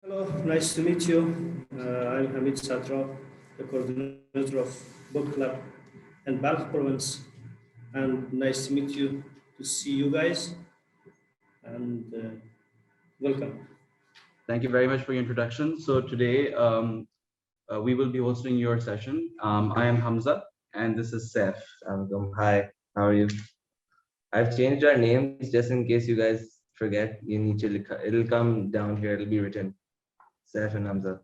Hello, nice to meet you. I'm Hamid Satra, the coordinator of Book Club and Balkh province. And nice to meet you, to see you guys, and welcome. Thank you very much for your introduction. So today we will be hosting your session. I am Hamza, and this is Seth. Hi, how are you? I've changed our names just in case you guys forget. You need to. It'll come down here. It'll be written. Seth and Hamza.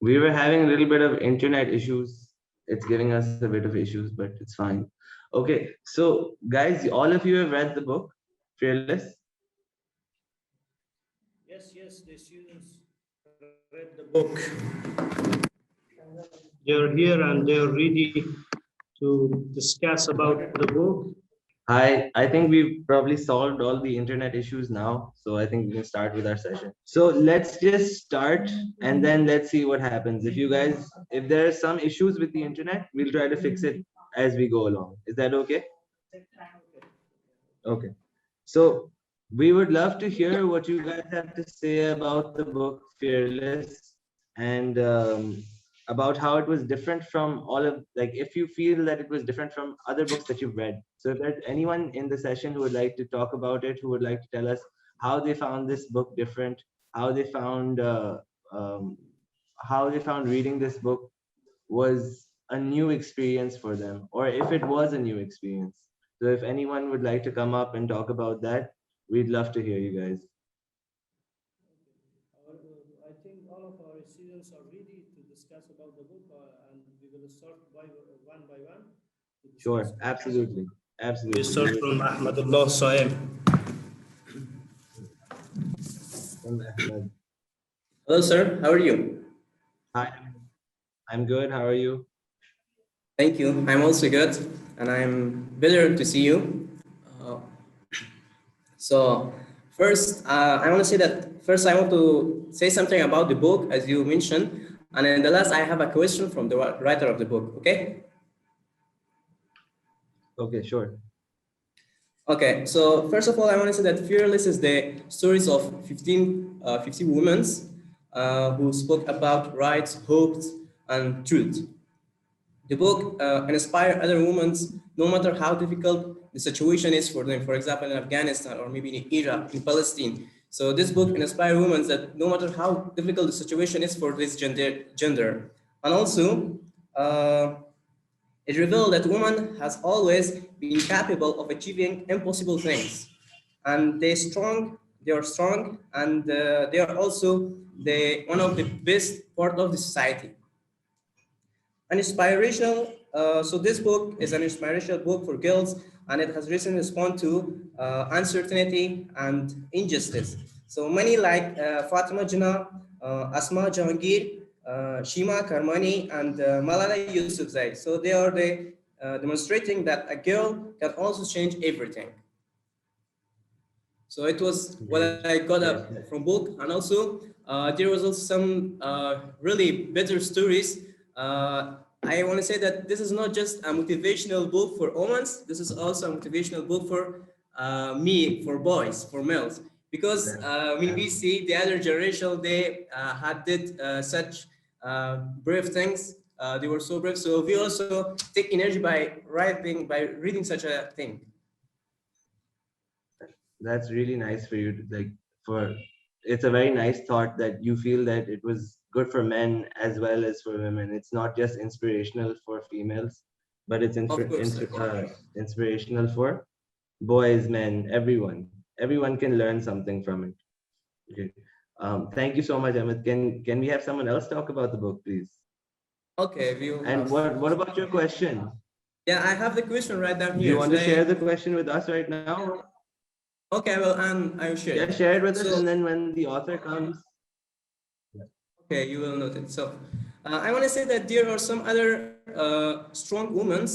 We were having a little bit of internet issues. It's giving us a bit of issues, but it's fine. Okay, so guys, all of you have read the book, Fearless. Yes, the students read the book. They're here and they're ready to discuss about the book. I think we've probably solved all the internet issues now, so I think we can start with our session. So let's just start and then let's see what happens. If there are some issues with the internet, we'll try to fix it as we go along. Is that okay? Okay. So we would love to hear what you guys have to say about the book Fearless and about how it was different from if you feel that it was different from other books that you've read. So if there's anyone in the session who would like to talk about it, who would like to tell us how they found this book different, how they found um, how they found reading this book was a new experience for them, or if it was a new experience. So if anyone would like to come up and talk about that, we'd love to hear you guys. I think all of our students are ready to discuss about the book, and we will start one by one to discuss Sure, about the book. absolutely. We Absolutely. start from Ahmadullah Saem. Ahmed. Hello, sir. How are you? Hi, I'm good. How are you? Thank you. I'm also good, and I'm better to see you. Uh, so, first, I want to say that first I want to say something about the book, as you mentioned, and then the last I have a question from the writer of the book. Okay. Okay, sure. Okay. So first of all, I want to say that Fearless is the stories of 50 women who spoke about rights, hopes, and truth. The book inspire other women, no matter how difficult the situation is for them. For example, in Afghanistan or maybe in Iraq, in Palestine. So this book inspire women that no matter how difficult the situation is for this gender. And also, uh, it revealed that woman has always been capable of achieving impossible things, and They are strong, and they are also the one of the best part of the society. An inspirational, so this book is an inspirational book for girls, and it has recently responded to uncertainty and injustice. So many like Fatima Jinnah, Asma Jahangir, Shima Karmani, and Malala Yousafzai. So they are demonstrating that a girl can also change everything. So it was what I Great. got up Great. from book, and also there was also some really better stories. I want to say that this is not just a motivational book for women. This is also a motivational book for me, for boys, for males, because when we see the other generation, they had did such brave things. They were so brave. So we also take energy by reading such a thing. That's really nice for you to for it's a very nice thought that you feel that it was good for men as well as for women. It's not just inspirational for females, but it's Of course, sir. inspirational for boys, men, everyone. Everyone can learn something from it. Okay. Thank you so much, Amit. Can we have someone else talk about the book, please? Okay, we will And have. what about your question? Yeah, I have the question right down Do you here. want Should to share the I? question with us right now? Okay, well, I will share Yeah, it. share it with us, So, and then when the author comes. okay, you will note it. So, I want to say that there are some other strong women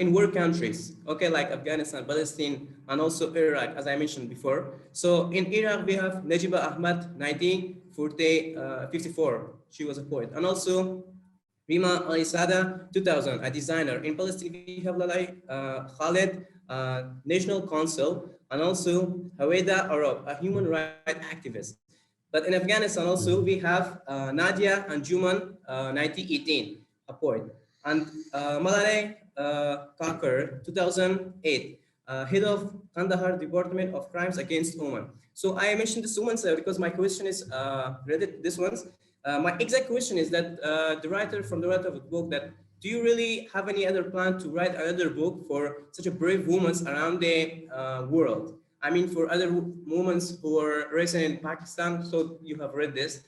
in war countries. Okay, like Afghanistan, Palestine, and also Iraq, as I mentioned before. So, in Iraq, we have Najiba Ahmad, 1954. She was a poet, and also Rima Alisada, 2000, a designer. In Palestine, we have Lalai Khaled, national council, and also Haweda Arab, a human rights activist. But in Afghanistan also, we have Nadia and Juman 1918, a poet, and Malale Kakar, 2008, head of Kandahar Department of Crimes Against Women. So I mentioned this woman because my question is related to this one's. My exact question is that the writer of the book, that do you really have any other plan to write another book for such a brave women around the world? I mean, for other women who are resident in Pakistan, so you have read this.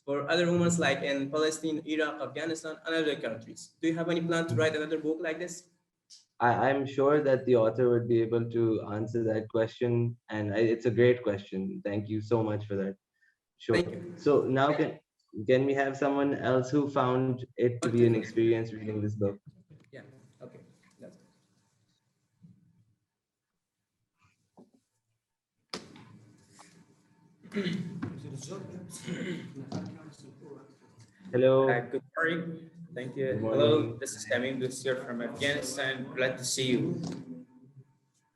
For other women like in Palestine, Iraq, Afghanistan, and other countries. Do you have any plan to write another book like this? I'm sure that the author would be able to answer that question, and it's a great question. Thank you so much for that. Sure. Thank you. So now can we have someone else who found it to be an experience reading this book? Yeah. Okay. That's Hello. Good morning. Thank you. Good Hello, morning. this is Tamim here from Afghanistan. Glad to see you.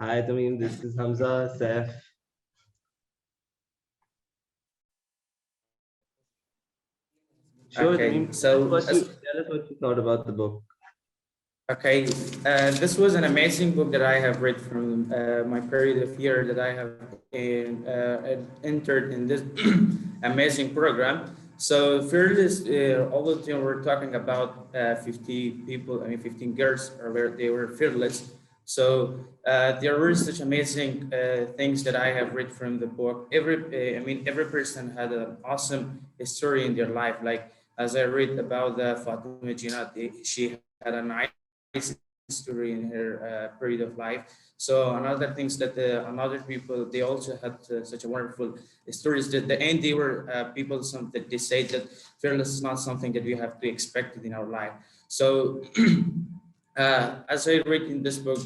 Hi, Tamim. This is Hamza, Saif. Sure, Okay, Tamim. so Tell us what you thought about the book. okay, this was an amazing book that I have read from my period of year that I have entered in this amazing program. So Fearless, all the time we're talking about 50 people, I mean 15 girls, or they were fearless. So there were such amazing things that I have read from the book. I mean, every person had an awesome story in their life. Like as I read about the Fatima Jinat, she had a nice history in her period of life. So another things that another people they also had such a wonderful stories. That the end they were people some that they say that fearless is not something that we have to expect in our life. So as I read in this book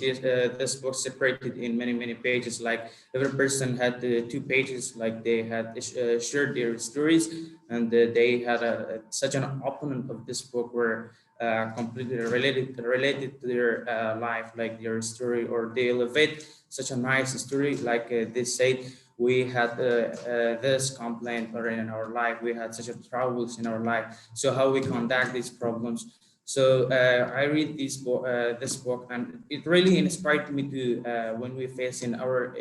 separated in many pages. Like every person had 2 pages, like they had shared their stories, and they had such an opponent of this book were completely related to their life, like their story, or they elevate such a nice story. Like they said, we had this complaint, or in our life we had such a troubles in our life. So how we conduct these problems. So I read this book, and it really inspired me to when we face in our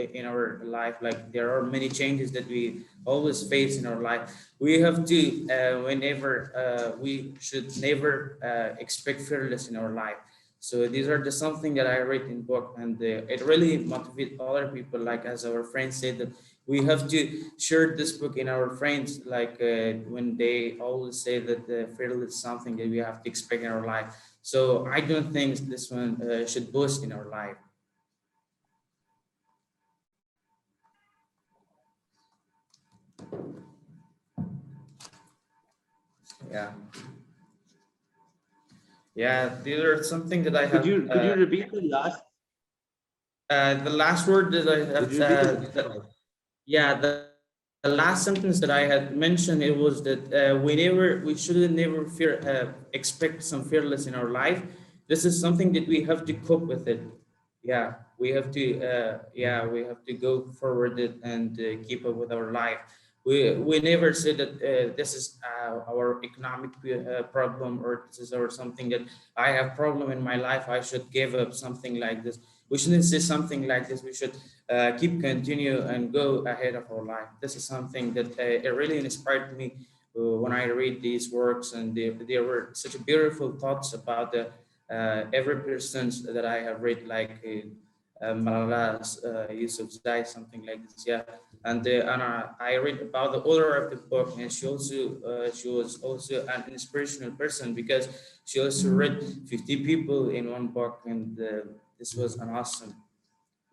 life, like there are many changes that we always face in our life. We have to whenever we should never expect fearless in our life. So these are the something that I read in book, and it really motivate other people. Like as our friends said, that we have to share this book in our friends, like when they always say that fearless is something that we have to expect in our life. So I don't think this one should boost in our life. Yeah. Yeah, these are something that I Could have. you repeat The last word that I could have. you repeat the last part? Yeah, the last sentence that I had mentioned, it was that we shouldn't never expect some fearless in our life. This is something that we have to cope with it. Yeah, we have to go forward it and keep up with our life. We never say that this is our economic problem, or this is our something that I have problem in my life, I should give up something like this. We shouldn't say something like this. We should keep continue and go ahead of our life. This is something that it really inspired me when I read these works, and there were such beautiful thoughts about the every persons that I have read, like Malala's Yusuf Zai, something like this. Yeah, and I read about the author of the book, and she was also an inspirational person, because she also read 50 people in one book, and this was an awesome.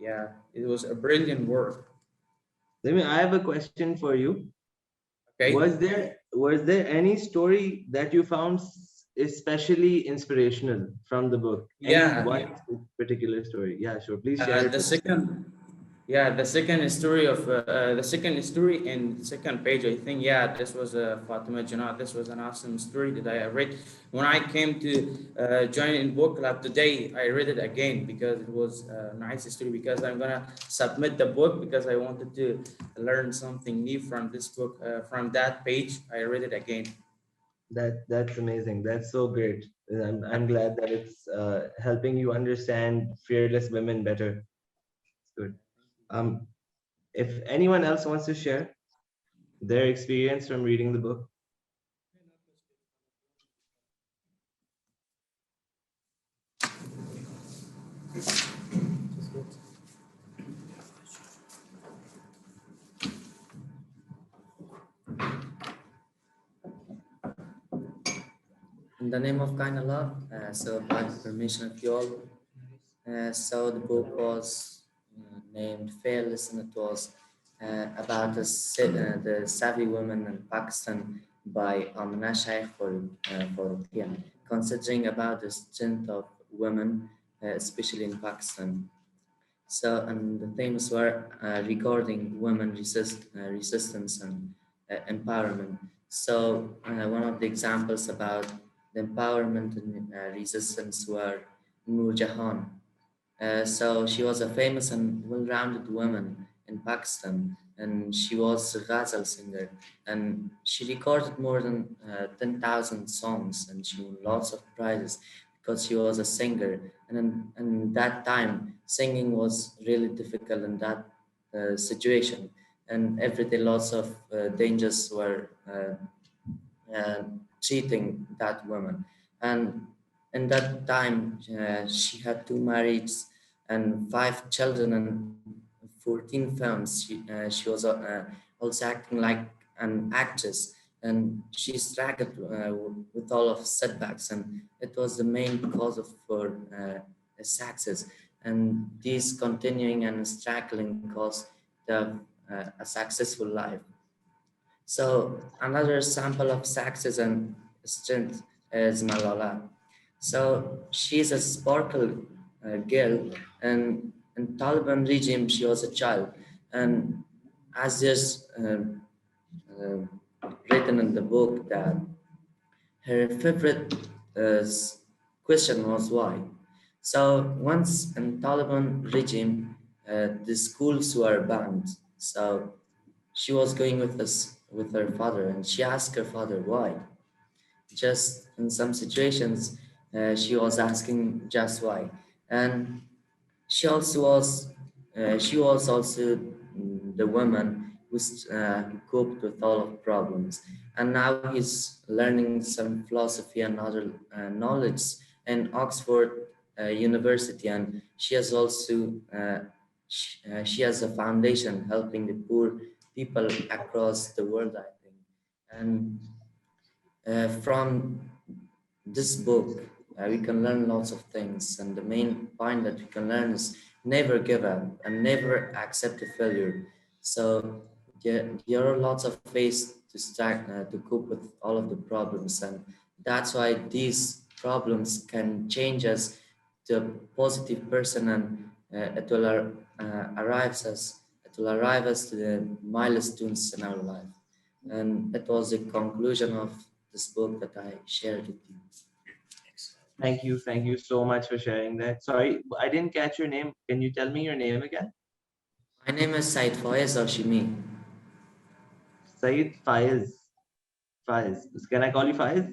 Yeah, it was a brilliant work. I have a question for you. Okay. Was there any story that you found especially inspirational from the book? Any Yeah. one particular story? Yeah, sure. Please share it The with us. second. Yeah, the second story in the second page, I think. Yeah, this was Fatima Janat. This was an awesome story that I read when I came to join in book club today. I read it again because it was a nice story. Because I'm gonna submit the book because I wanted to learn something new from this book. From that page, I read it again. That's amazing. That's so great. I'm glad that it's helping you understand fearless women better. It's good. Um, if anyone else wants to share their experience from reading the book. In the name of kind Allah, so by the permission of you all, so the book was named Fearless, and it was about the savvy woman in Pakistan by Amna Shaikh for Ruqya, considering about the strength of women, especially in Pakistan. So, and the themes were regarding women resistance and empowerment. So, one of the examples about the empowerment and resistance were Noor Jahan. So she was a famous and well-rounded woman in Pakistan, and she was a ghazal singer, and she recorded more than 10,000 songs, and she won lots of prizes because she was a singer. And that time, singing was really difficult in that situation, and every day lots of dangers were cheating that woman. And in that time, she had two marriages and five children and 14 films. She was also acting like an actress, and she struggled with all of setbacks, and it was the main cause of for success. And these continuing and struggling caused a successful life. So another sample of success and strength is Malala. So she's a sparkle girl, and in Taliban regime she was a child, and as there's written in the book that her favorite question was why. So once in Taliban regime, the schools were banned. So she was going with us with her father, and she asked her father why. Just in some situations, she was asking just why, and she was also the woman who coped with all of problems, and now he's learning some philosophy and other knowledge in Oxford University, and she has also she has a foundation helping the poor people across the world, I think. And from this book, we can learn lots of things. And the main point that we can learn is never give up and never accept a failure. So there are lots of ways to start to cope with all of the problems. And that's why these problems can change us to a positive person, and it will arrive us to the milestones in our life. And that was the conclusion of this book that I shared with you. Thank you so much for sharing that. Sorry, I didn't catch your name. Can you tell me your name again? My name is Said Faiz Oshimi. Said Faiz. Faiz. Can I call you Faiz?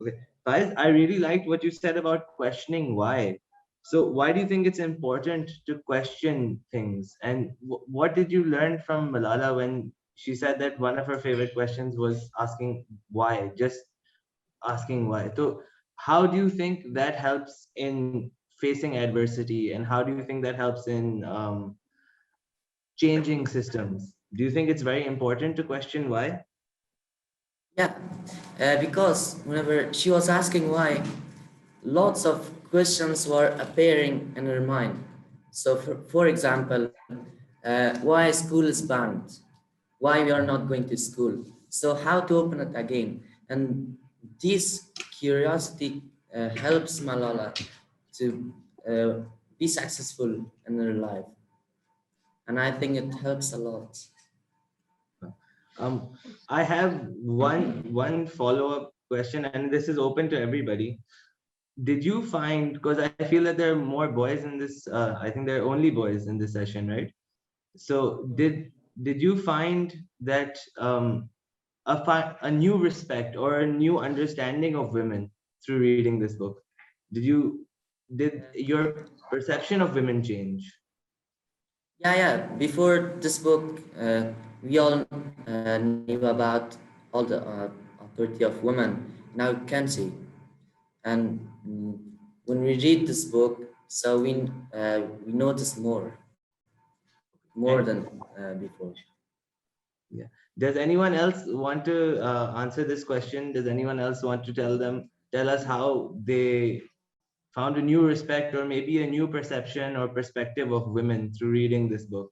Okay. Faiz, I really liked what you said about questioning why. So, why do you think it's important to question things? And what did you learn from Malala when she said that one of her favorite questions was asking why, just asking why? So, how do you think that helps in facing adversity? And how do you think that helps in changing systems? Do you think it's very important to question why? Yeah, because whenever she was asking why, lots of questions were appearing in her mind. So, for example, why school is banned? Why we are not going to school? So, how to open it again? And this curiosity helps Malala to uh, be successful in her life. and I think it helps a lot. I have one follow-up question, and this is open to everybody. Did you find, because I feel that there are more boys in this, I think there are only boys in this session, right? So did you find that a new respect or a new understanding of women through reading this book? Did your perception of women change? Yeah. Before this book, we all knew about all the authority of women in our country, and when we read this book, so we notice more than And before. yeah, does anyone else want to answer this question? Does anyone else want to tell us how they found a new respect or maybe a new perception or perspective of women through reading this book?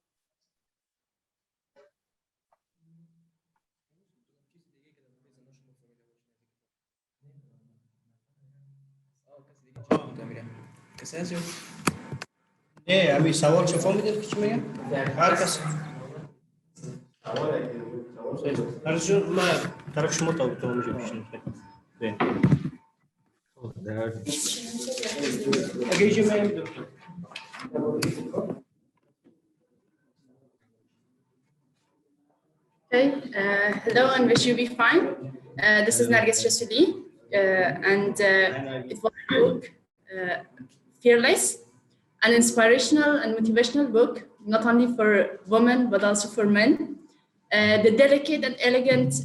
Nie, a mi sawol čo pomôže kčme? Akas. Arzu ma taraf šmota u tom môže byť. There are A keď ideme Okay, hello and wish you be fine. This is Nargis Rasuli, and it was a book, Fearless, an inspirational and motivational book, not only for women, but also for men. The delicate and elegant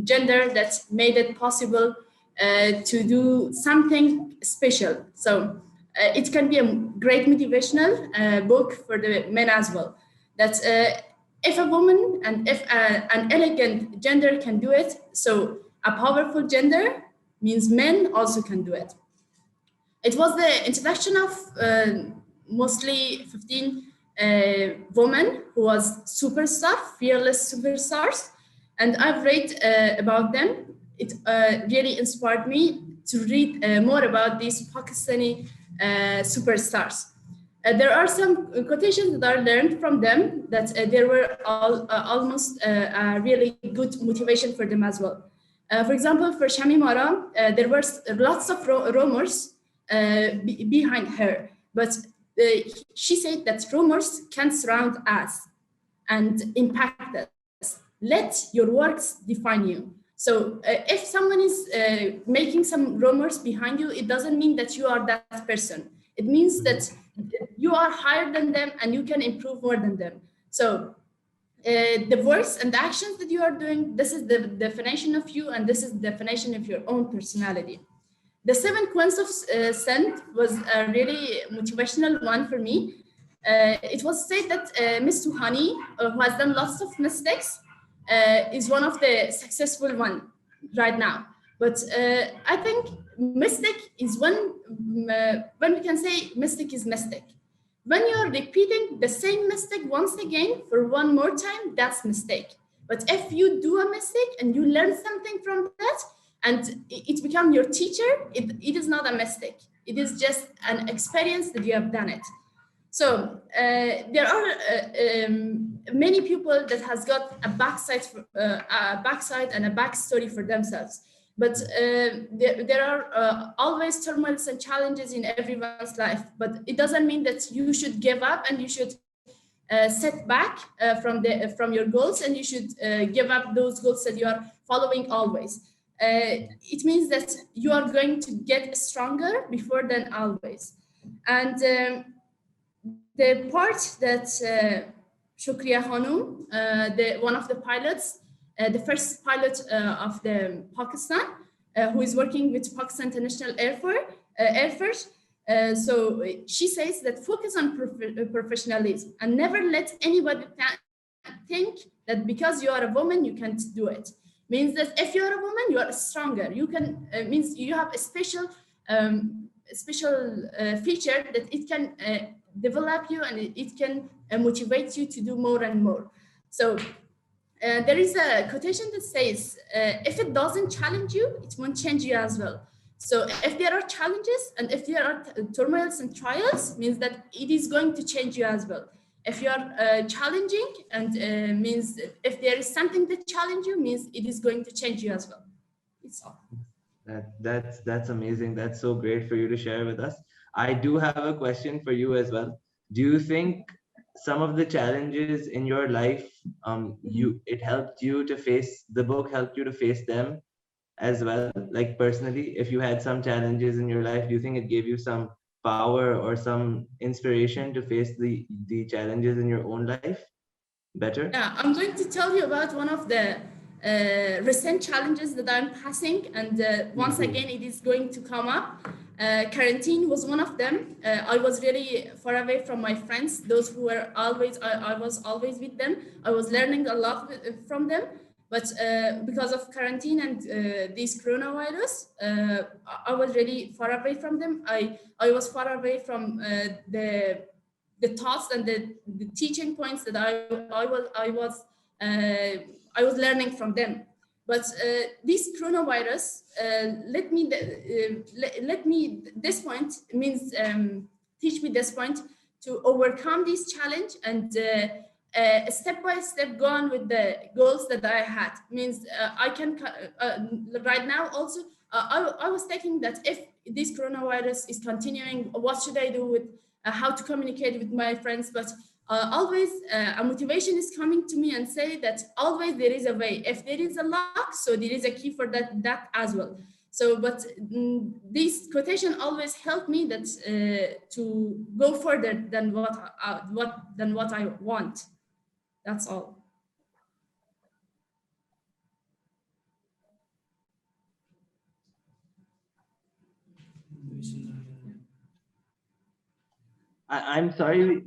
gender that made it possible to do something special. So it can be a great motivational book for the men as well. That if a woman and if an elegant gender can do it, so a powerful gender means men also can do it. It was the introduction of mostly 15 women who was superstar, fearless superstars, and I've read about them. It really inspired me to read more about these Pakistani superstars. There are some quotations that I learned from them that there were almost a really good motivation for them as well. For example, for Shami Mara, there were lots of rumors behind her, but she said that rumors can surround us and impact us. Let your works define you. So if someone is making some rumors behind you, it doesn't mean that you are that person. It means that you are higher than them and you can improve more than them. So the works and the actions that you are doing, this is the definition of you, and this is the definition of your own personality. The 7 coins of scent was a really motivational one for me. It was said that Miss Suhani, who has done lots of mistakes, is one of the successful one right now. But I think mistake is when we can say mistake is mistake. When you're repeating the same mistake once again for one more time, that's mistake. But if you do a mistake and you learn something from that, and it becomes your teacher, it is not a mistake. It is just an experience that you have done it. So there are many people that has got a backside and a backstory for themselves. But there are always turmoils and challenges in everyone's life. But it doesn't mean that you should give up and you should set back from your goals, and you should give up those goals that you are following always. It means that you are going to get stronger before than always. And the part that Shukriya Khanum, one of the pilots, the first pilot of the Pakistan, who is working with Pakistan International Air Force. So she says that focus on professionalism and never let anybody think that because you are a woman, you can't do it. Means that if you are a woman, you are stronger. You can, means you have a special feature that it can develop you, and it can motivate you to do more and more. So there is a quotation that says, if it doesn't challenge you, it won't change you as well. So if there are challenges and if there are turmoils and trials, means that it is going to change you as well. If you are challenging, and means if there is something that challenge you, means it is going to change you as well. It's all. That's amazing. That's so great for you to share with us. I do have a question for you as well. Do you think some of the challenges in your life, it helped you to face, the book helped you to face them as well? Like personally, if you had some challenges in your life, do you think it gave you some power or some inspiration to face the challenges in your own life better? Yeah, I'm going to tell you about one of the recent challenges that I'm passing, and once again, it is going to come up. Quarantine was one of them. I was really far away from my friends, those who were always, I was always with them. I was learning a lot from them, but because of quarantine and this coronavirus, I was really far away from them. I was far away from the thoughts and the teaching points that I was learning from them. But this coronavirus let me this point means teach me this point to overcome this challenge and step by step go on with the goals that I had. Means I can right now also I was thinking that if this coronavirus is continuing, what should I do with how to communicate with my friends? But always a motivation is coming to me and say that always there is a way. If there is a lock, so there is a key for that as well. So, but this quotation always helped me that to go further than what I want. That's all. I'm sorry.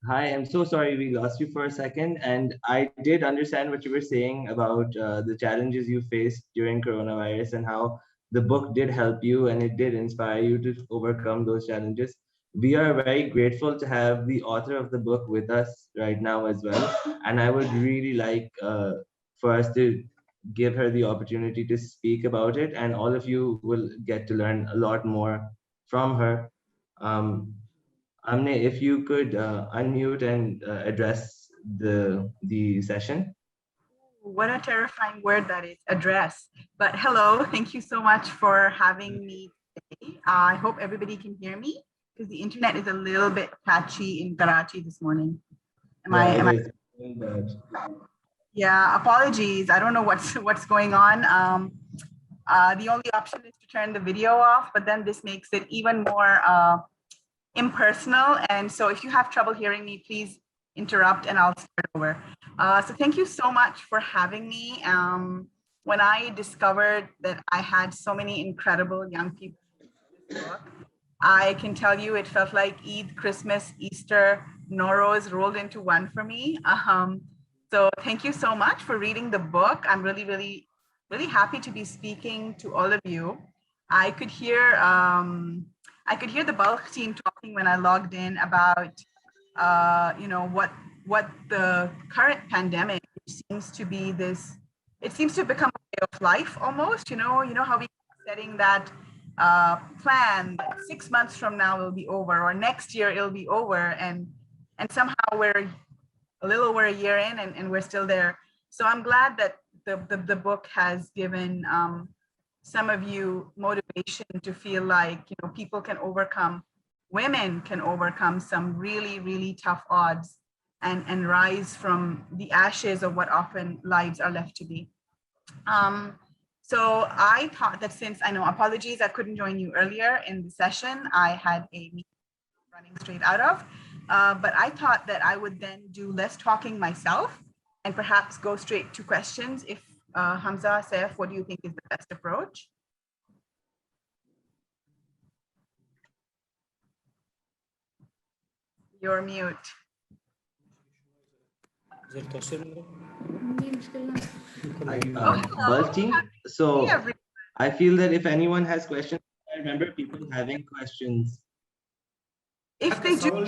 Hi, I'm so sorry we lost you for a second. And I did understand what you were saying about the challenges you faced during coronavirus and how the book did help you and it did inspire you to overcome those challenges. We are very grateful to have the author of the book with us right now as well. And I would really like for us to give her the opportunity to speak about it. And all of you will get to learn a lot more from her. Um, Amne, if you could unmute and address the session. What a terrifying word that is, address. But hello, thank you so much for having me today. I hope everybody can hear me because the internet is a little bit patchy in Karachi this morning. Yeah, apologies. I don't know what's going on. The only option is to turn the video off, but then this makes it even more impersonal. And so if you have trouble hearing me, please interrupt and I'll start over. So thank you so much for having me. When I discovered that I had so many incredible young people in this book, I can tell you it felt like Eid, Christmas, Easter, Nowruz rolled into one for me. So thank you so much for reading the book. I'm really, really, really happy to be speaking to all of you. I could hear the Balkh team talking when I logged in about, what the current pandemic seems to be it seems to have become a way of life almost, you know how we keep setting that plan that 6 months from now it'll be over or next year it'll be over. And somehow we're a little over a year in and we're still there. So I'm glad that the book has given some of you motivation to feel like, people can overcome, women can overcome some really, really tough odds and rise from the ashes of what often lives are left to be. So I thought that apologies, I couldn't join you earlier in the session. I had a meeting running straight out of, but I thought that I would then do less talking myself and perhaps go straight to questions. If Hamza, Saif, what do you think is the best approach? You're mute. Balkh team. So I feel that if anyone has questions, remember people having questions. If they do,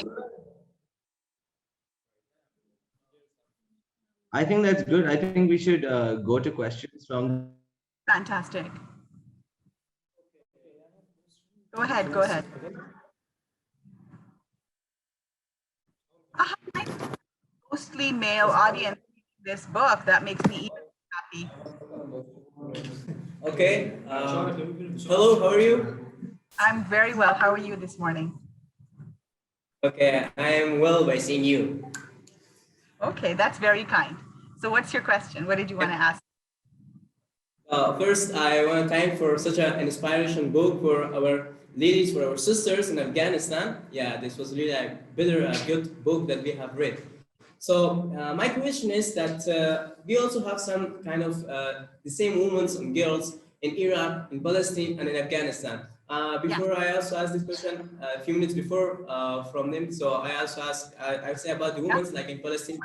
I think that's good. I think we should go to questions from. fantastic. Go ahead, go ahead. Mostly male audience reading this book. That makes me even happy. Okay. Hello, how are you? I'm very well. How are you this morning? Okay, I am well by seeing you. Okay, that's very kind. So what's your question? What did you want to ask? First, I want to thank for such an inspiration book for our ladies, for our sisters in Afghanistan. Yeah, this was really a good book that we have read. So my question is that we also have some kind of the same women and girls in Iraq, in Palestine, and in Afghanistan. Before I also asked this question a few minutes before from them, so I also asked, I say about the women, like in Palestine,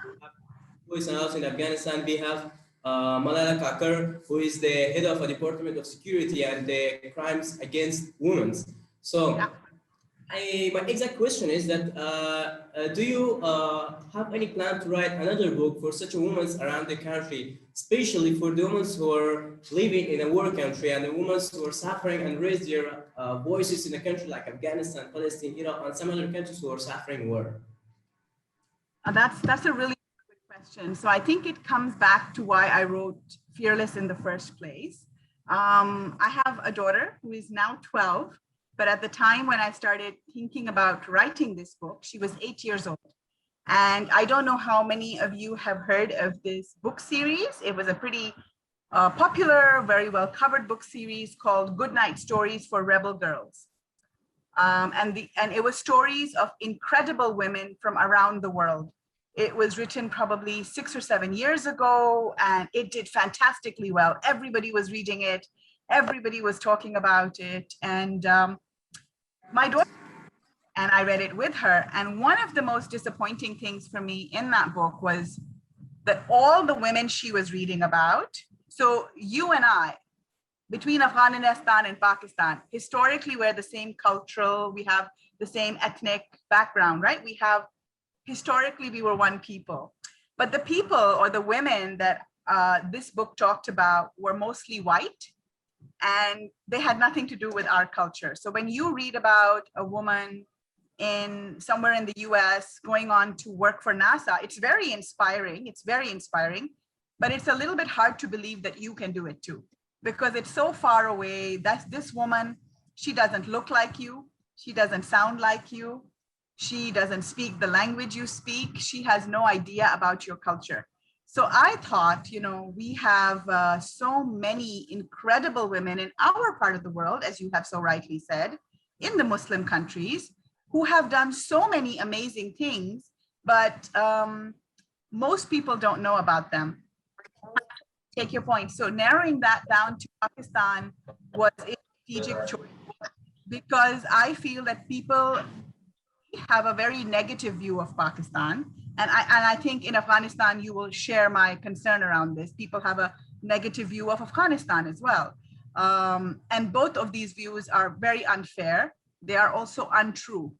who is also in Afghanistan, we have Malala Kakar, who is the head of a Department of Security and the Crimes Against Women. So my exact question is that do you have any plan to write another book for such women around the country, especially for the women who are living in a war country and the women who are suffering and raise their voices in a country like Afghanistan, Palestine, Iraq, and some other countries who are suffering war? That's a really good question. So I think it comes back to why I wrote Fearless in the first place. I have a daughter who is now 12. But at the time when I started thinking about writing this book, she was 8 years old. And I don't know how many of you have heard of this book series. It was a pretty popular, very well covered book series called Goodnight Stories for Rebel Girls. And it was stories of incredible women from around the world. It was written probably 6 or 7 years ago, and it did fantastically well. Everybody was reading it. Everybody was talking about it. And my daughter, and I read it with her. And one of the most disappointing things for me in that book was that all the women she was reading about, so you and I, between Afghanistan and Pakistan, historically, we're the same cultural, we have the same ethnic background, right? Historically, we were one people. But the people or the women that this book talked about were mostly white, and they had nothing to do with our culture. So when you read about a woman somewhere in the US going on to work for NASA, it's very inspiring. It's very inspiring, but it's a little bit hard to believe that you can do it too, because it's so far away. That's this woman, she doesn't look like you. She doesn't sound like you. She doesn't speak the language you speak. She has no idea about your culture. So I thought, we have so many incredible women in our part of the world, as you have so rightly said, in the Muslim countries, who have done so many amazing things, but most people don't know about them. Take your point. So narrowing that down to Pakistan was a strategic choice, because I feel that people have a very negative view of Pakistan. And I think in Afghanistan, you will share my concern around this. People have a negative view of Afghanistan as well. And both of these views are very unfair. They are also untrue.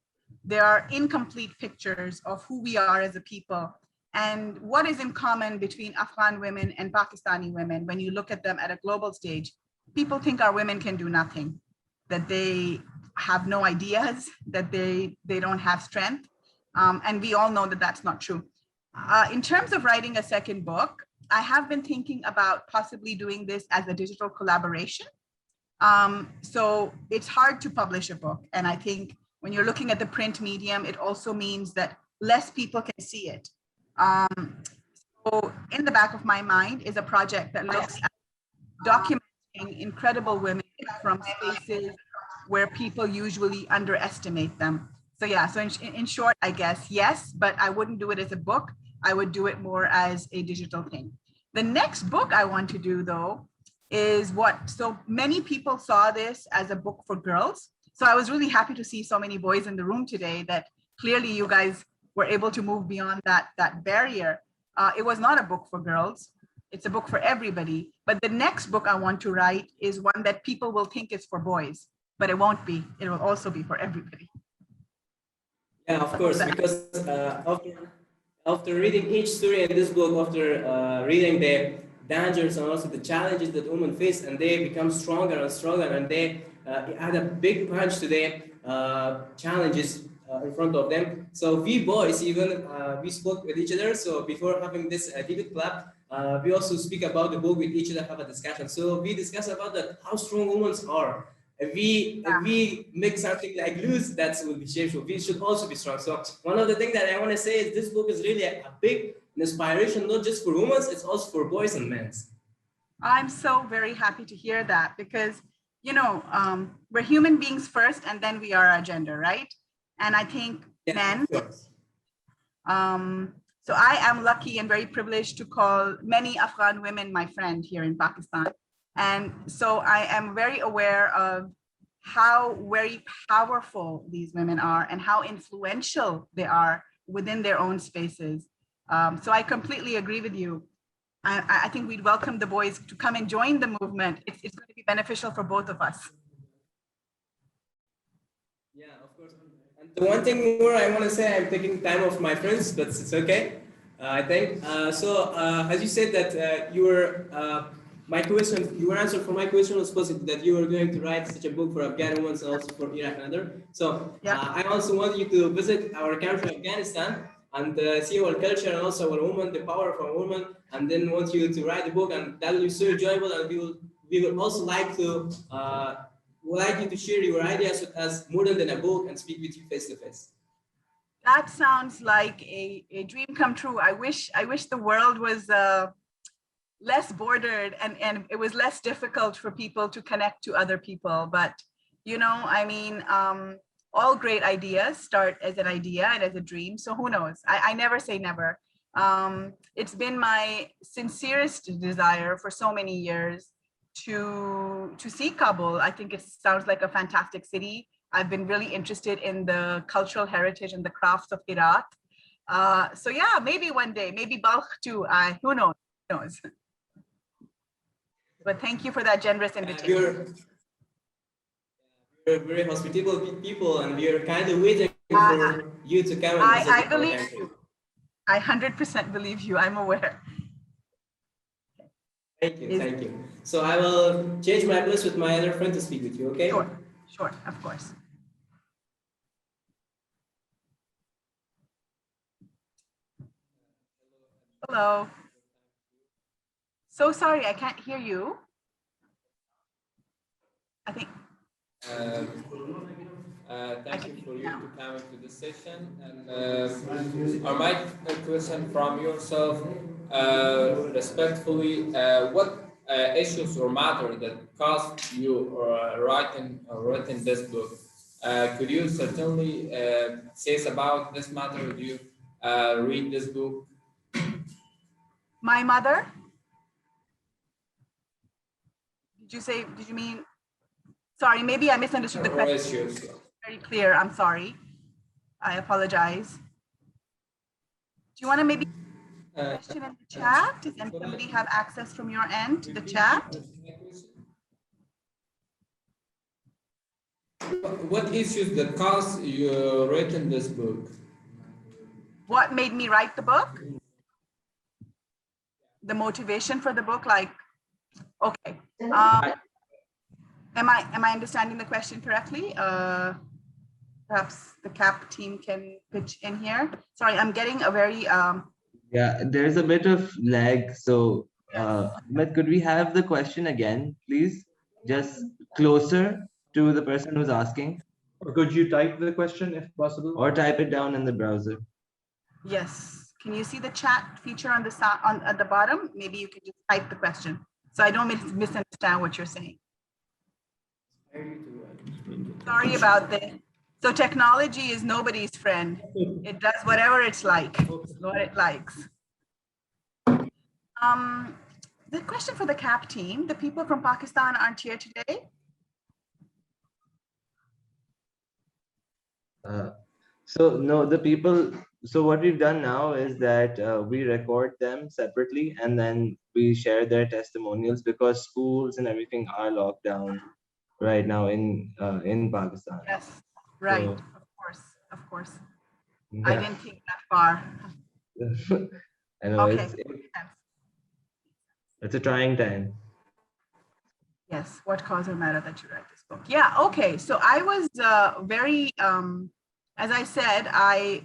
They are incomplete pictures of who we are as a people. And what is in common between Afghan women and Pakistani women, when you look at them at a global stage, people think our women can do nothing, that they have no ideas, that they don't have strength. And we all know that that's not true. In terms of writing a second book, I have been thinking about possibly doing this as a digital collaboration. So it's hard to publish a book. And I think when you're looking at the print medium, it also means that less people can see it. So in the back of my mind is a project that looks at documenting incredible women from spaces where people usually underestimate them. So yeah, so in short, I guess, yes, but I wouldn't do it as a book. I would do it more as a digital thing. The next book I want to do, though, is so many people saw this as a book for girls. So I was really happy to see so many boys in the room today, that clearly you guys were able to move beyond that barrier. It was not a book for girls. It's a book for everybody. But the next book I want to write is one that people will think is for boys. but it won't be. It will also be for everybody. Yeah, of course, because after reading each story in this book, after reading the dangers and also the challenges that women face, and they become stronger and stronger, and they add a big punch to the challenges in front of them. So we boys, even we spoke with each other. So before having this debate club, we also speak about the book with each other, have a discussion. So we discuss about that how strong women are. If we make something like loose, that will be shameful. We should also be strong. So one of the things that I want to say is this book is really a big inspiration, not just for women, it's also for boys and men. I'm so very happy to hear that because, you know, we're human beings first and then we are our gender, right? And I think men, so I am lucky and very privileged to call many Afghan women my friend here in Pakistan. And so I am very aware of how very powerful these women are and how influential they are within their own spaces. So I completely agree with you. I think we'd welcome the boys to come and join the movement. It's going to be beneficial for both of us. Yeah, of course. And the one thing more I want to say, I'm taking time off my friends, but it's okay. I think as you said that you were my question, your answer for my question was positive that you were going to write such a book for Afghan women and also for Iraq and other. So I also want you to visit our country, Afghanistan, and see our culture and also our women, the power of our women, and then want you to write the book, and that will be so enjoyable. And we will also like to you to share your ideas with us more than a book and speak with you face to face. That sounds like a dream come true. I wish the world was less bordered and it was less difficult for people to connect to other people. But, you know, I mean, all great ideas start as an idea and as a dream. So who knows? I never say never. It's been my sincerest desire for so many years to see Kabul. I think it sounds like a fantastic city. I've been really interested in the cultural heritage and the crafts of Iraq. So yeah, maybe one day, maybe Balkh too. Who knows? Who knows? But thank you for that generous invitation. We're very hospitable people, and we are kind of waiting for you to come and visit I believe you. I 100% believe you. I'm aware. Thank you, thank you. So I will change my place with my other friend to speak with you, okay? Sure, of course. Hello. So sorry, I can't hear you. I think. Thank you for you to come to this session. And I might a question from yourself, respectfully, what issues or matter that caused you writing this book? Could you certainly say about this matter? Would you read this book? My mother? Did you mean, sorry, maybe I misunderstood the question. Very clear, I'm sorry. I apologize. Do you want to maybe question in the chat? Does anybody have access from your end to the chat? What issues that caused you written this book? What made me write the book? The motivation for the book, like, okay. Am I understanding the question correctly? Perhaps the CAP team can pitch in here. Sorry, I'm getting a very yeah, there's a bit of lag. So but could we have the question again, please? Just closer to the person who's asking. Or could you type the question if possible? Or type it down in the browser. Yes. Can you see the chat feature on the at the bottom? Maybe you can just type the question so I don't misunderstand what you're saying. Sorry about this. So technology is nobody's friend. It does whatever it's like, what it likes. The question for the CAP team, the people from Pakistan aren't here today. So no, the people, so what we've done now is that we record them separately and then we share their testimonials because schools and everything are locked down. right now in Pakistan. Yes, right. So, Of course, of course. I yeah. didn't think that far. I know Okay. it's a trying time. Yes. What caused or matter that you write this book? Yeah. Okay. So I was very, as I said,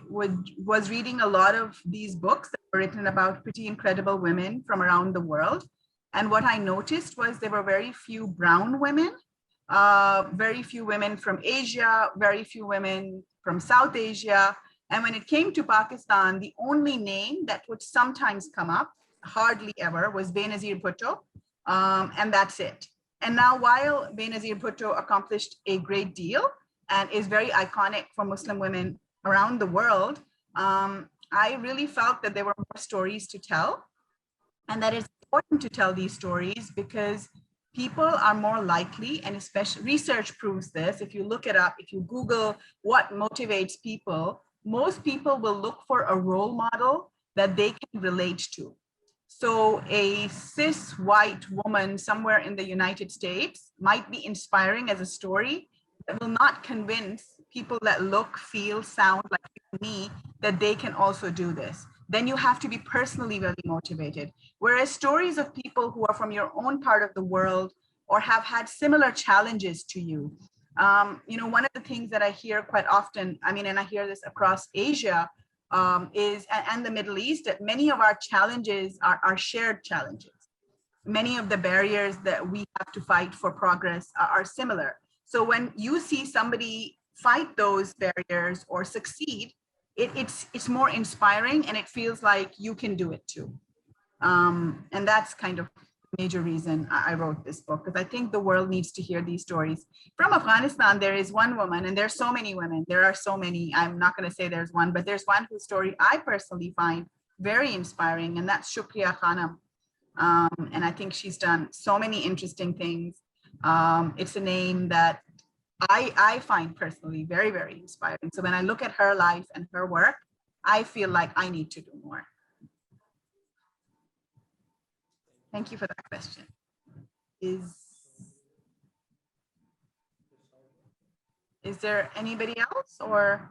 was reading a lot of these books that were written about pretty incredible women from around the world. And what I noticed was there were very few brown women, very few women from Asia, very few women from South Asia. And when it came to Pakistan, the only name that would sometimes come up, hardly ever, was Benazir Bhutto. And that's it. And now, while Benazir Bhutto accomplished a great deal and is very iconic for Muslim women around the world, I really felt that there were more stories to tell, and that it's important to tell these stories because people are more likely, and especially research proves this. If you look it up, if you Google what motivates people, most people will look for a role model that they can relate to. So a cis white woman somewhere in the United States might be inspiring as a story, but will not convince people that look, feel, sound like me that they can also do this. Then you have to be personally very motivated. Whereas stories of people who are from your own part of the world or have had similar challenges to you, one of the things that I hear quite often, and I hear this across Asia, and the Middle East, that many of our challenges are shared challenges. Many of the barriers that we have to fight for progress are similar. So when you see somebody fight those barriers or succeed, it's more inspiring, and it feels like you can do it too. And that's kind of major reason I wrote this book, because I think the world needs to hear these stories. From Afghanistan, there is one woman, and there's so many women. There are so many. I'm not going to say there's one, but there's one whose story I personally find very inspiring, and that's Shukriya Khanam. And I think she's done so many interesting things. It's a name that I find personally very, very inspiring. So when I look at her life and her work, I feel like I need to do more. Thank you for that question. Is there anybody else, or?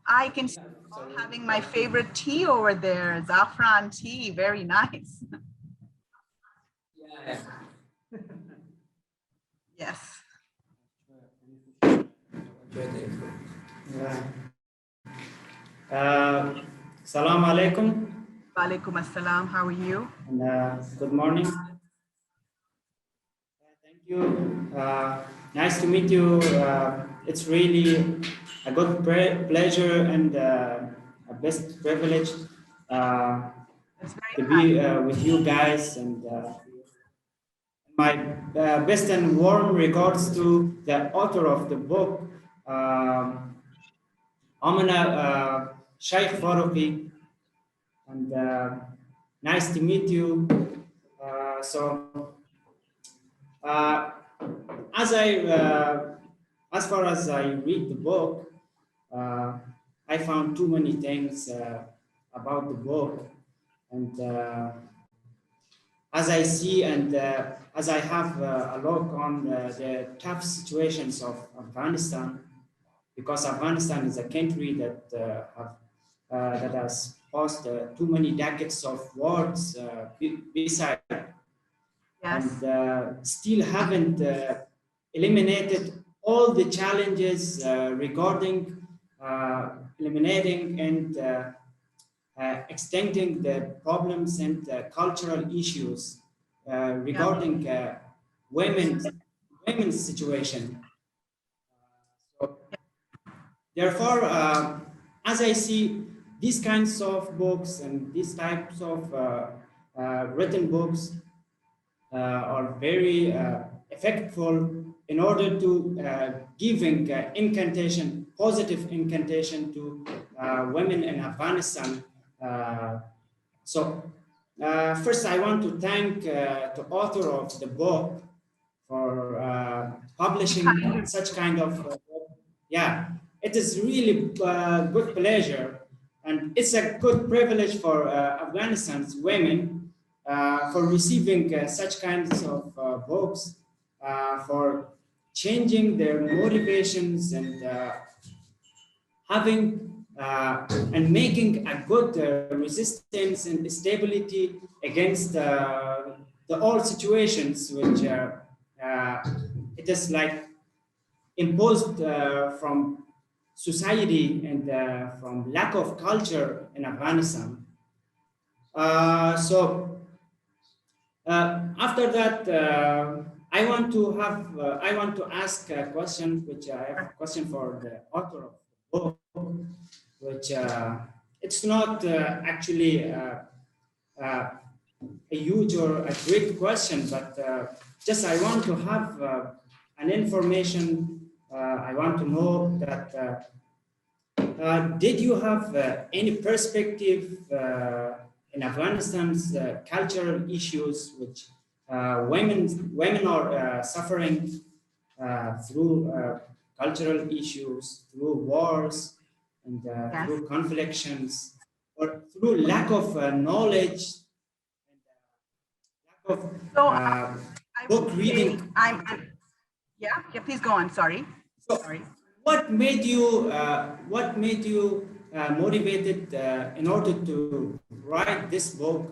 I can see having my favorite tea over there, Zafran tea, very nice. Yeah. Yes. Salam alaikum. Walaikum assalam. How are you? And, good morning. Thank you. Nice to meet you. It's really a good pleasure and a best privilege to be with you guys. And my best and warm regards to the author of the book, Amina Sheikh Faruqi. And nice to meet you. As far as I read the book, I found too many things about the book, and as I see and as I have a look on the tough situations of Afghanistan, because Afghanistan is a country that that has passed too many decades of wars beside, Yes. and still haven't eliminated all the challenges regarding eliminating and extending the problems and cultural issues regarding women's situation. So, therefore, as I see these kinds of books and these types of written books are very effectful in order to giving incantation, positive incantation to women in Afghanistan. First, I want to thank the author of the book for publishing such kind of yeah, it is really good pleasure, and it's a good privilege for Afghanistan's women for receiving such kinds of books, for changing their motivations and having and making a good resistance and stability against the all situations which it is like imposed from society and from lack of culture in Afghanistan. After that, I want to ask a question, which I have a question for the author of the book, which it's not actually a huge or a great question, but just I want to have an information. I want to know that did you have any perspective in Afghanistan's cultural issues, which women are suffering through cultural issues, through wars, and Yes. through conflicts, or through lack of knowledge, lack of So I book would say reading. yeah, please go on. Sorry. So, Sorry. what made you motivated in order to write this book?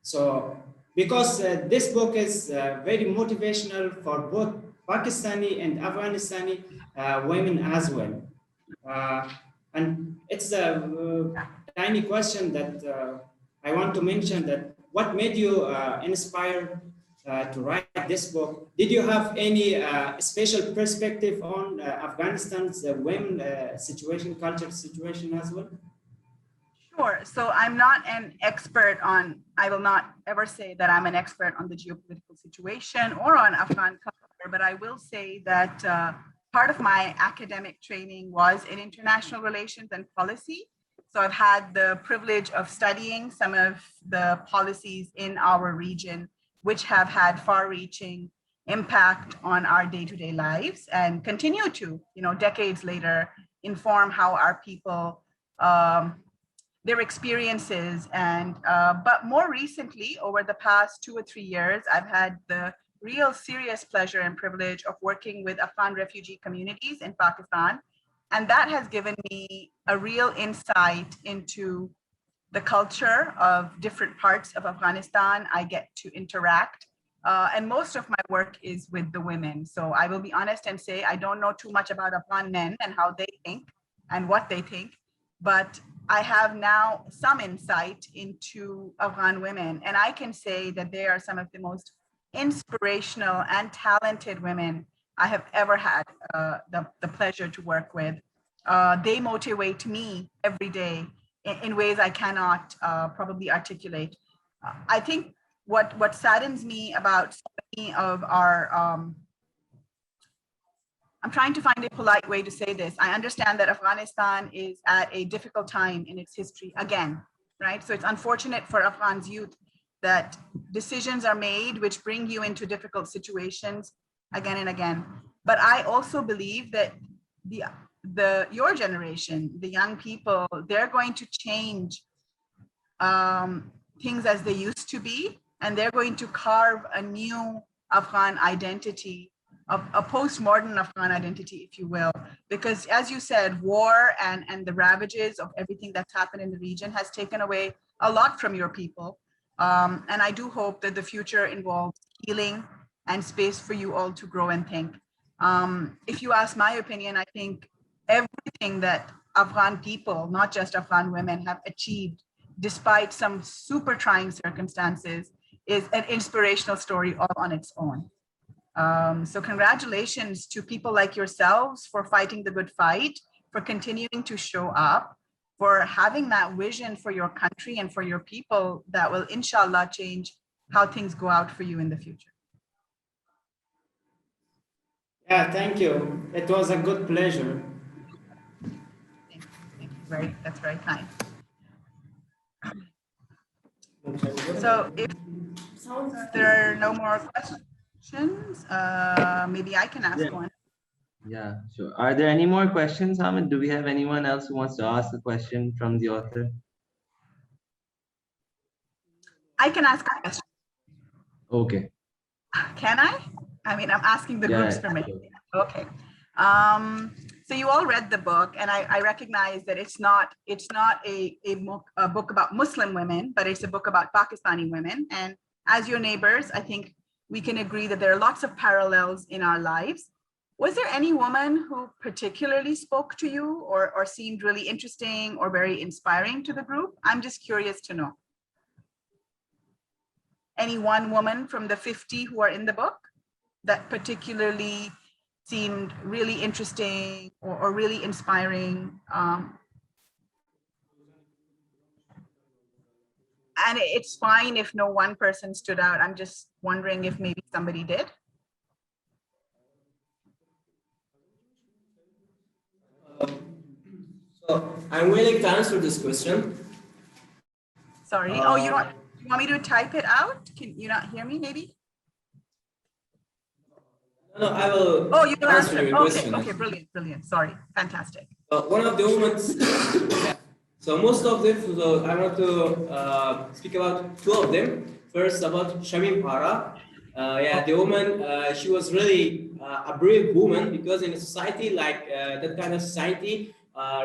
So, because this book is very motivational for both Pakistani and Afghanistani women as well. And it's a tiny question that I want to mention, that what made you inspired to write this book? Did you have any special perspective on Afghanistan's women situation, culture situation as well? Sure. So I'm not an expert on, I will not ever say that I'm an expert on the geopolitical situation or on Afghan culture, but I will say that part of my academic training was in international relations and policy. So I've had the privilege of studying some of the policies in our region, which have had far-reaching impact on our day-to-day lives and continue to, decades later, inform how our people their experiences. And but more recently, over the past 2 or 3 years, I've had the real serious pleasure and privilege of working with Afghan refugee communities in Pakistan. And that has given me a real insight into the culture of different parts of Afghanistan. I get to interact. And most of my work is with the women. So I will be honest and say I don't know too much about Afghan men and how they think and what they think. But I have now some insight into Afghan women, and I can say that they are some of the most inspirational and talented women I have ever had the pleasure to work with. They motivate me every day in ways I cannot probably articulate. I think what saddens me about so many of our I'm trying to find a polite way to say this. I understand that Afghanistan is at a difficult time in its history again, right? So it's unfortunate for Afghan's youth that decisions are made which bring you into difficult situations again and again. But I also believe that your generation, the young people, they're going to change things as they used to be, and they're going to carve a new Afghan identity, a postmodern Afghan identity, if you will, because as you said, war and the ravages of everything that's happened in the region has taken away a lot from your people. And I do hope that the future involves healing and space for you all to grow and think. If you ask my opinion, I think everything that Afghan people, not just Afghan women, have achieved despite some super trying circumstances is an inspirational story all on its own. So congratulations to people like yourselves for fighting the good fight, for continuing to show up, for having that vision for your country and for your people that will, inshallah, change how things go out for you in the future. Yeah, thank you. It was a good pleasure. Thank you. That's very kind. So if there are no more questions, maybe I can ask one. Yeah, sure. Are there any more questions, Hamid? Do we have anyone else who wants to ask a question from the author? I can ask a question. Okay. Can I? I mean, I'm asking the group's Yeah. permission. Okay. So you all read the book, and I recognize that it's not a book about Muslim women, but it's a book about Pakistani women. And as your neighbors, I think we can agree that there are lots of parallels in our lives. Was there any woman who particularly spoke to you or seemed really interesting or very inspiring to the group? I'm just curious to know. Any one woman from the 50 who are in the book that particularly seemed really interesting or really inspiring? And it's fine if no one person stood out. I'm just wondering if maybe somebody did. So I'm willing to answer this question. Sorry. Oh, you want me to type it out? Can you not hear me maybe? No, I will. Oh, you will answer. your Okay, question. okay, brilliant. Sorry, fantastic. One of the women. So most of them. So I want to speak about two of them. First, about Shamim Para. Yeah, the woman. She was really a brave woman, because in a society like that kind of society,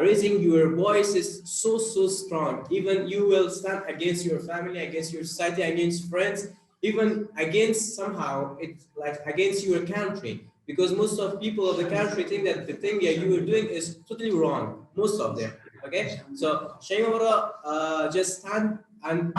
raising your voice is so strong. Even you will stand against your family, against your society, against friends, even against somehow it's like against your country, because most of people of the country think that the thing that you are doing is totally wrong. Most of them. Okay, so Shaimara just stand and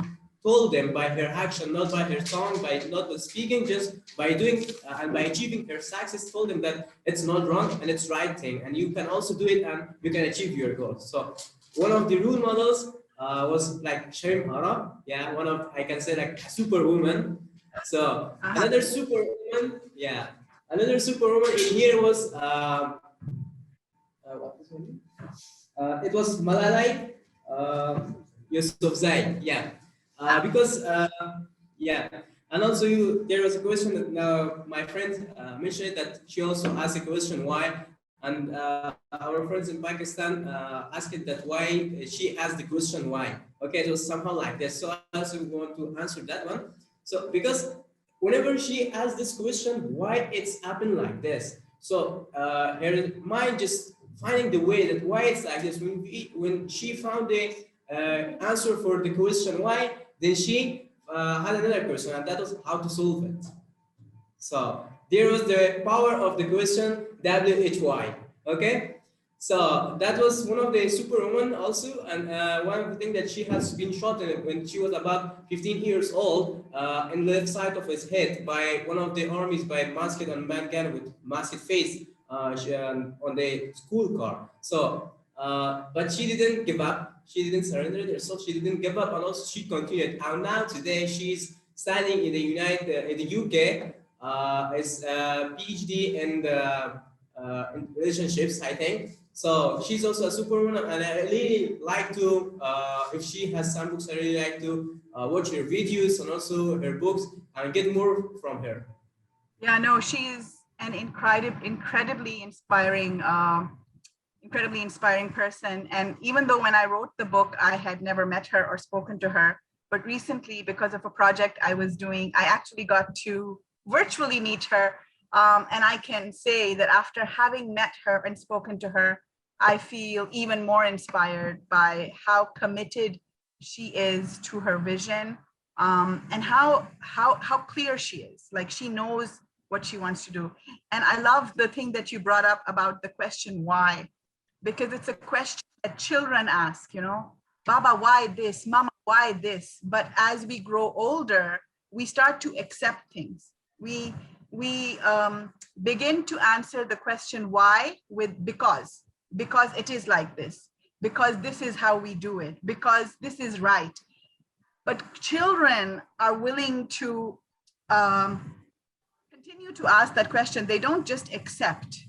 told them by her action, not by her tongue, by not by speaking, just by doing and by achieving her success, told them that it's not wrong and it's right thing, and you can also do it and you can achieve your goals. So one of the role models was like Sharim Hara, yeah, one of, I can say, like a superwoman. So another superwoman, yeah, another superwoman in here was what is her name? It was Malalai Yousafzai, yeah. Because yeah, and also there was a question that my friend mentioned that she also asked a question why, and our friends in Pakistan asked it that why she asked the question why. Okay, it was somehow like this. So I also want to answer that one. So because whenever she asked this question, why it's happened like this, so her mind just finding the way that why it's like this. When she found the answer for the question why, then she had another question, and that was how to solve it. So there was the power of the question WHY. Okay, so that was one of the superwoman also, and one of the things that she has been shot when she was about 15 years old in the left side of his head by one of the armies by masked and man gun with masked face on the school car. So, but she didn't give up. She didn't surrender herself. She didn't give up, and also she continued. And now today she's studying in the UK. Is PhD in relationships, I think. So she's also a superwoman, and I really like to, if she has some books, I really like to watch her videos and also her books and get more from her. Yeah, no, she's an incredibly inspiring person. And even though when I wrote the book, I had never met her or spoken to her, but recently, because of a project I was doing, I actually got to virtually meet her. And I can say that after having met her and spoken to her, I feel even more inspired by how committed she is to her vision, and how clear she is. Like, she knows what she wants to do. And I love the thing that you brought up about the question why, because it's a question that children ask, Baba, why this? Mama, why this? But as we grow older, we start to accept things. We begin to answer the question why with because it is like this, because this is how we do it, because this is right. But children are willing to continue to ask that question. They don't just accept.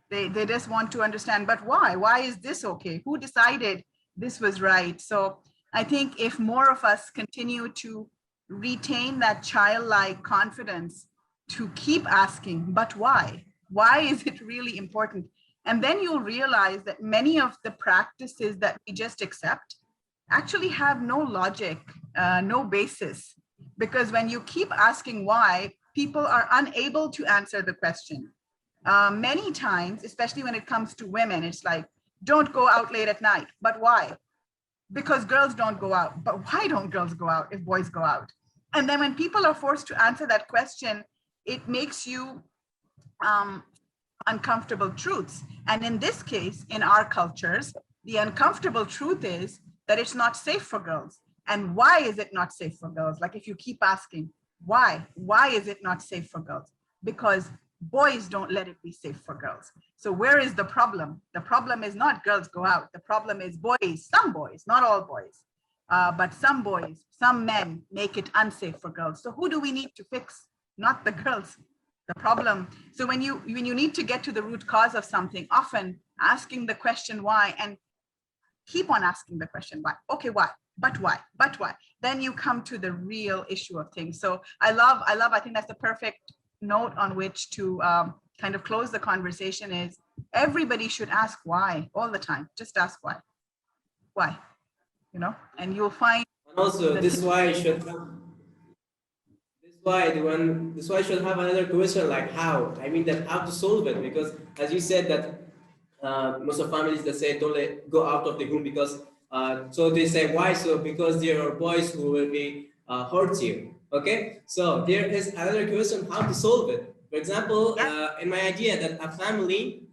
They just want to understand, but why? Why is this okay? Who decided this was right? So I think if more of us continue to retain that childlike confidence to keep asking, but why? Why is it really important? And then you'll realize that many of the practices that we just accept actually have no logic, no basis. because when you keep asking why, people are unable to answer the question. Many times, especially when it comes to women, it's like, don't go out late at night. But why? Because girls don't go out. But why don't girls go out if boys go out? And then when people are forced to answer that question, it makes you uncomfortable truths. And in this case, in our cultures, the uncomfortable truth is that it's not safe for girls. And why is it not safe for girls? Like if you keep asking, why is it not safe for girls? Because boys don't let it be safe for girls. So where is the problem? The problem is not girls go out. The problem is boys, some boys, not all boys, but some boys, some men make it unsafe for girls. So who do we need to fix? Not the girls. The problem. So when you need to get to the root cause of something, often asking the question why, and keep on asking the question why. Okay, why? But why? But why? Then you come to the real issue of things. So I think that's the perfect note on which to kind of close the conversation is everybody should ask why all the time. Just ask why, you know, and you'll find. And also, this is why I should have. This is why I should have another question like how. I mean that how to solve it, because as you said that most of families that say don't go out of the home because so they say why, so because there are boys who will be hurt you. Okay, so there is another question how to solve it. For example, in my idea that a family,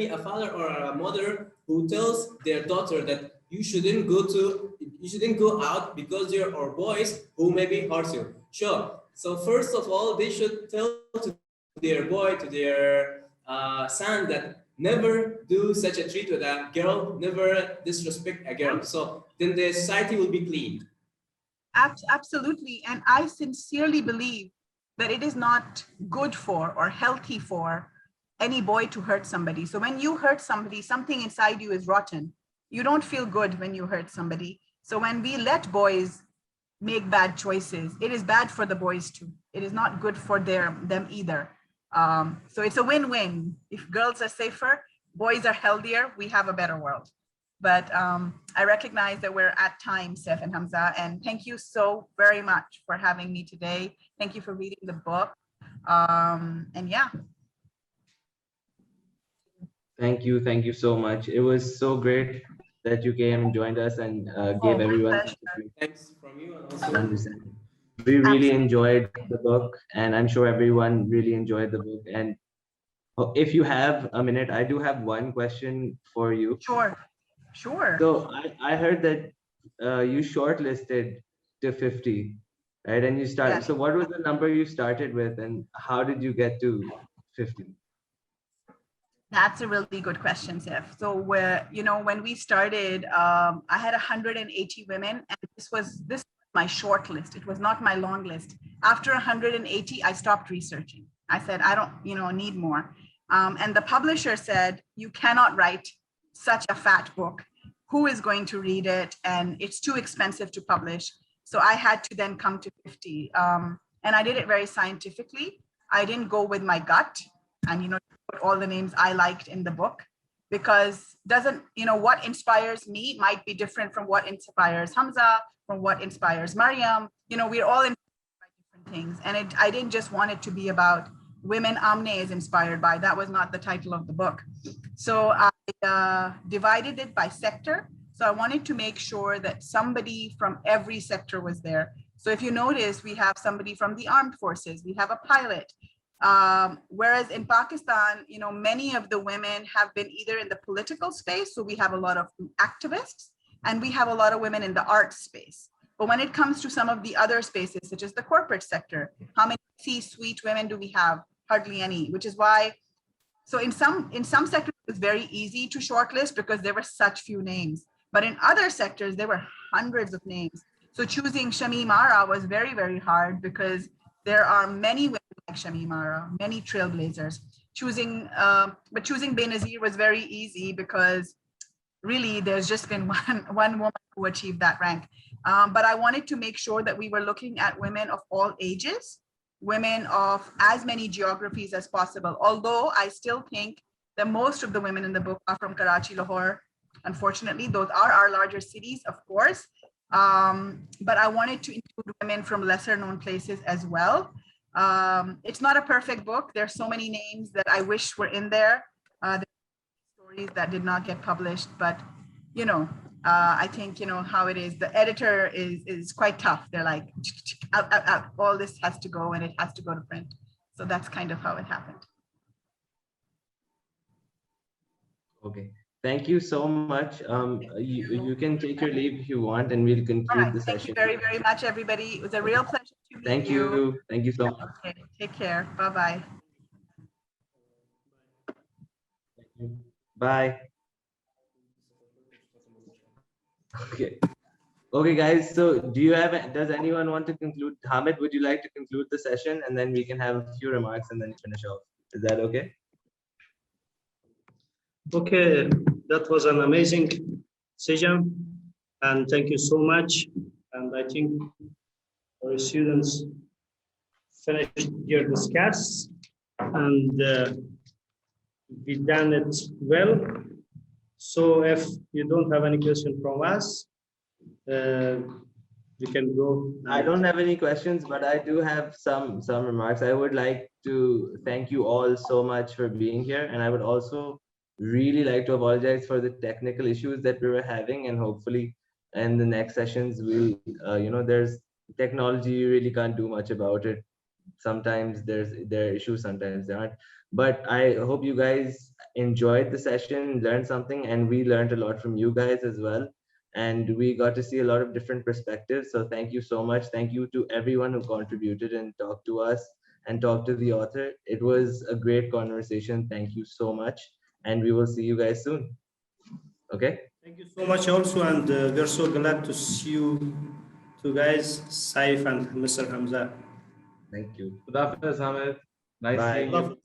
a father or a mother who tells their daughter that you shouldn't go out because there are boys who maybe hurt you. Sure. So first of all, they should tell to their boy, to their son that never do such a treat with a girl, never disrespect a girl. So then the society will be clean. Absolutely. And I sincerely believe that it is not good for or healthy for any boy to hurt somebody. So when you hurt somebody, something inside you is rotten. You don't feel good when you hurt somebody. So when we let boys make bad choices, it is bad for the boys too. It is not good for them either. So it's a win-win. If girls are safer, boys are healthier, we have a better world. But I recognize that we're at time, Seth and Hamza, and thank you so very much for having me today. Thank you for reading the book. And yeah. Thank you so much. It was so great that you came and joined us and gave everyone Thanks from you and also understanding. We really enjoyed the book, and I'm sure everyone really enjoyed the book. And if you have a minute, I do have one question for you. Sure. So I heard that you shortlisted to 50, right? And you started. Yes. So what was the number you started with, and how did you get to 50? That's a really good question, Seth. So when we started, I had 180 women, and this was my short list. It was not my long list. After 180, I stopped researching. I said, I don't, need more. And the publisher said, you cannot write such a fat book. Who is going to read it? And it's too expensive to publish. So I had to then come to 50. And I did it very scientifically. I didn't go with my gut and, put all the names I liked in the book, because what inspires me might be different from what inspires Hamza, from what inspires Mariam. We're all inspired by different things. And I didn't just want it to be about women Amne is inspired by. That was not the title of the book. So I divided it by sector. So I wanted to make sure that somebody from every sector was there. So if you notice, we have somebody from the armed forces, we have a pilot. Whereas in Pakistan, many of the women have been either in the political space, so we have a lot of activists, and we have a lot of women in the arts space. But when it comes to some of the other spaces, such as the corporate sector, how many C-suite women do we have? Hardly any, which is why, so in some sectors, it was very easy to shortlist because there were such few names. But in other sectors, there were hundreds of names. So choosing Shamim Ara was very, very hard because there are many women like Shamim Ara, many trailblazers. But choosing Benazir was very easy because really there's just been one woman who achieved that rank. But I wanted to make sure that we were looking at women of all ages, women of as many geographies as possible. Although I still think that most of the women in the book are from Karachi, Lahore. Unfortunately, those are our larger cities, of course. But I wanted to include include women from lesser known places as well. It's not a perfect book. There's so many names that I wish were in there. There's stories that did not get published, but you know, I think you know how it is. The editor is quite tough. They're like, out, out, out. All this has to go and it has to go to print. So that's kind of how it happened. Okay. Thank you so much. You can take your leave if you want, and we'll All conclude right. the Thank session. you very, very much, everybody. It was a real pleasure to meet Thank you. Thank you so much. Okay. Take care. Bye-bye. Bye. Okay. Okay, guys. So does anyone want to conclude? Hamid, would you like to conclude the session, and then we can have a few remarks and then finish off? Is that okay? Okay, that was an amazing session, and thank you so much. And I think our students finished their discuss, and we done it well. So if you don't have any question from us, we can go. I don't have any questions, but I do have some remarks. I would like to thank you all so much for being here, and I would also really like to apologize for the technical issues that we were having, and hopefully in the next sessions we'll there's technology, you really can't do much about it. Sometimes there are issues, sometimes there aren't, but I hope you guys enjoyed the session, learned something, and we learned a lot from you guys as well, and we got to see a lot of different perspectives. So thank you so much. Thank you to everyone who contributed and talked to us and talked to the author. It was a great conversation. Thank you so much, and we will see you guys soon. Okay. Thank you so much also, and we're so glad to see you two guys, Saif and Mr. Hamza. Thank you. Good afternoon, Hamid. Nice Bye. seeing you.